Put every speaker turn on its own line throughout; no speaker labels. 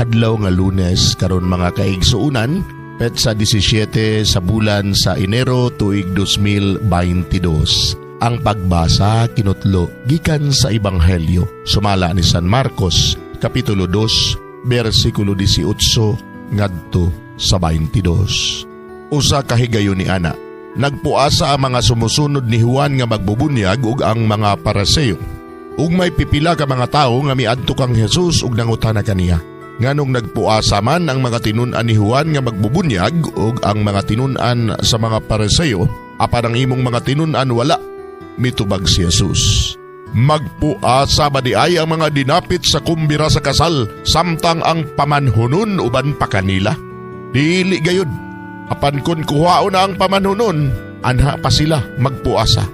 adlaw nga Lunes karon mga kaigsuunan, petsa 17 sa bulan sa Enero tuig 2022. Ang pagbasa kinutlo gikan sa Ebanghelyo sumala ni San Marcos kapitulo 2 bersikulo 18 ngadto sa 22. Usa ka higayon ni ana. Nagpuasa ang mga sumusunod ni Juan nga magbubunyag ug ang mga Pariseo. Ug may pipila ka mga tawo nga miadto kang Jesus ug nangutana kaniya. Nganong nagpuasa man ang mga tinun-an ni Juan nga magbubunyag ug ang mga tinun-an sa mga Pariseo, apan ang imong mga tinun-an wala. Mitubag si Jesus. Magpuasa ba di ay ang mga dinapit sa kumbira sa kasal samtang ang pamanhunon uban pa kanila? Dili gayud. Apan kun kuhaon na ang pamanhunon, anha pa sila magpuasa.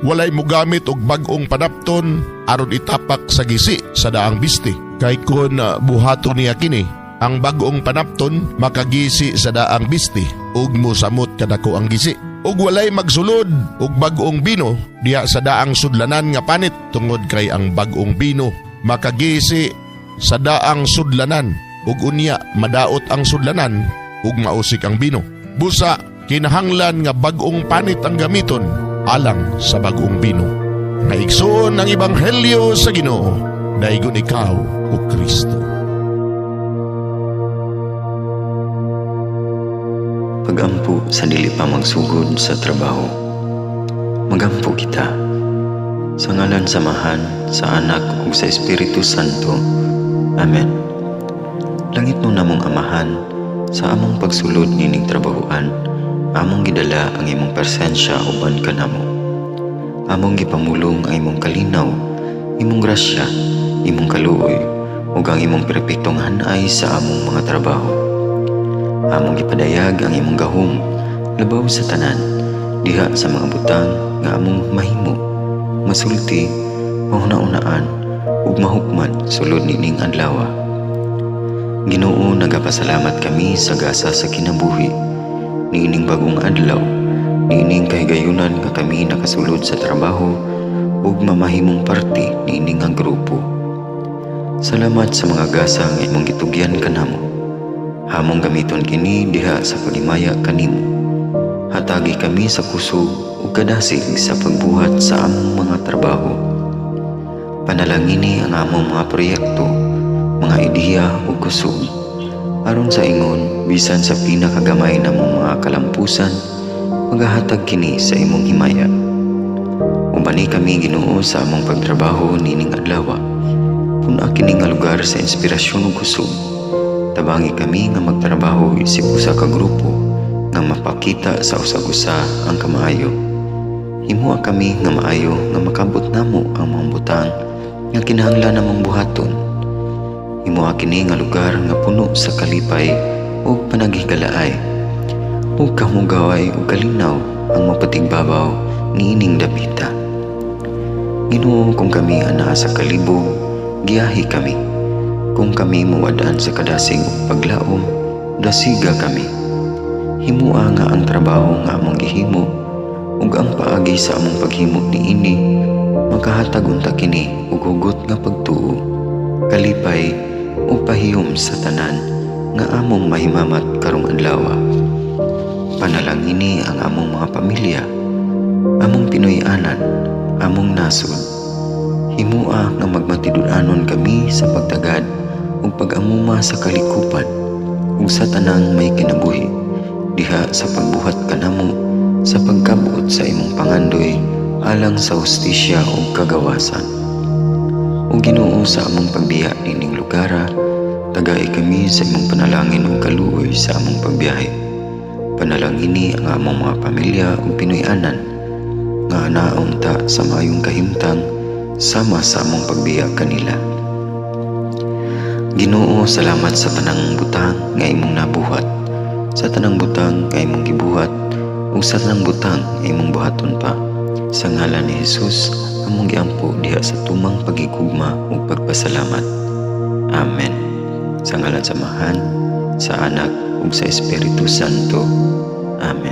Walay mo gamit og bag-ong panapton aron itapak sa gisi sa daang bisti. Kay kun buhaton niya kini, ang bag-ong panapton makagisi sa daang bisti ug mosamot kadako ang gisi. Ug walay magsulod og bag-ong bino diha sa daang sudlanan nga panit tungod kay ang bag-ong bino makagisi sa daang sudlanan ug unya madaot ang sudlanan ug mausik ang bino. Busa kinahanglan nga bag-ong panit ang gamiton alang sa bag-ong bino. Naigsoon ang Ebanghelyo sa Ginoo. Daigon ikaw, o Kristo.
Pagampo sa dili pa magsugod sa trabaho. Magampo kita. Sa ngalan samahan, sa Anak ug sa Espiritu Santo. Amen. Langit mo namong Amahan, sa among pagsulod nining trabahoan, among gidala ang imong presensya uban kanamo. Among gipamulong ang imong kalinaw, imong grasya, imong kaluoy, ug ang imong perpektong hanay sa among mga trabaho. Among gipadayag ang imong gahom, labaw sa tanan, diha sa mga butang nga among mahimo, masulti, mahuna-unaan, ug mahukman sulod nining adlaw. Ginoo, nagapasalamat kami sa gasa sa kinabuhi, niining bagong adlaw, niining kahigayunan nga kami nakasulod sa trabaho ug mamahimong parte niining nga grupo. Salamat sa mga gasa nga imong gitugyan kanamo. Hamong gamiton kini diha sa pagimaya kanimo. Hatagi kami sa kusog ug kadasig sa pagbuhat sa among mga trabaho. Panalangini ang among mga proyekto, mga ideya ug kusog. Aron sa ingon, bisan sa pinakagamay namong mga kalampusan, magahatag kini sa imong himaya. Ubani kami Ginoo sa among pagtrabaho nining adlaw. Puna kini nga lugar sa inspirasyon ug kusog. Tabangi kami nga magtrabaho isip usa ka grupo nga mapakita sa usag-usa ang kamaayo. Himua kami nga maayo nga makabot namo ang mga butang nga kinahanglan namong buhaton. Himua kini nga lugar nga puno sa kalipay ug panaghigalaay. Ug kamugaway ug kalinaw ang mapatigbabaw niining dapita. Ginoo, kung kami anaa sa kalibog, giyahi kami. Kung kami muwadaan sa kadasing ug paglaom, dasiga kami. Himua nga ang trabaho nga among gihimo ug ang paagi sa among paghimo niini makahatag unta kini ug hugot nga pagtuo, kalipay ug pahiyom sa tanan nga among mahimamat karong adlaw. Panalangini ang among mga pamilya, among Pinoy-anan, among nasod. Himua nga magmatidud-anon kami sa pagtagad ug pag-amuma sa kalikupan ug sa tanang may kinabuhi diha sa pagbuhat kanamo sa pagkabuot sa imong pangandoy alang sa hustisya ug kagawasan. Ug Ginoo, sa among pagbiya nining lugara, tagay kami sa imong panalangin ug kaluoy sa among pagbiyahe. Panalangini ang among mga pamilya ug Pinoy-anan nga anaon ta sa maayong kahimtang sama sa among pagbiya kanila. Ginoo, salamat sa tanang butang nga imong nabuhat, sa tanang butang nga imong gibuhat, ug sa tanang butang nga imong buhaton pa. Sa ngalan ni Jesus, among giampo diha sa tumang pagigugma ug pagpasalamat. Amen. Sa ngalan samahan, sa Anak ug sa Espiritu Santo. Amen.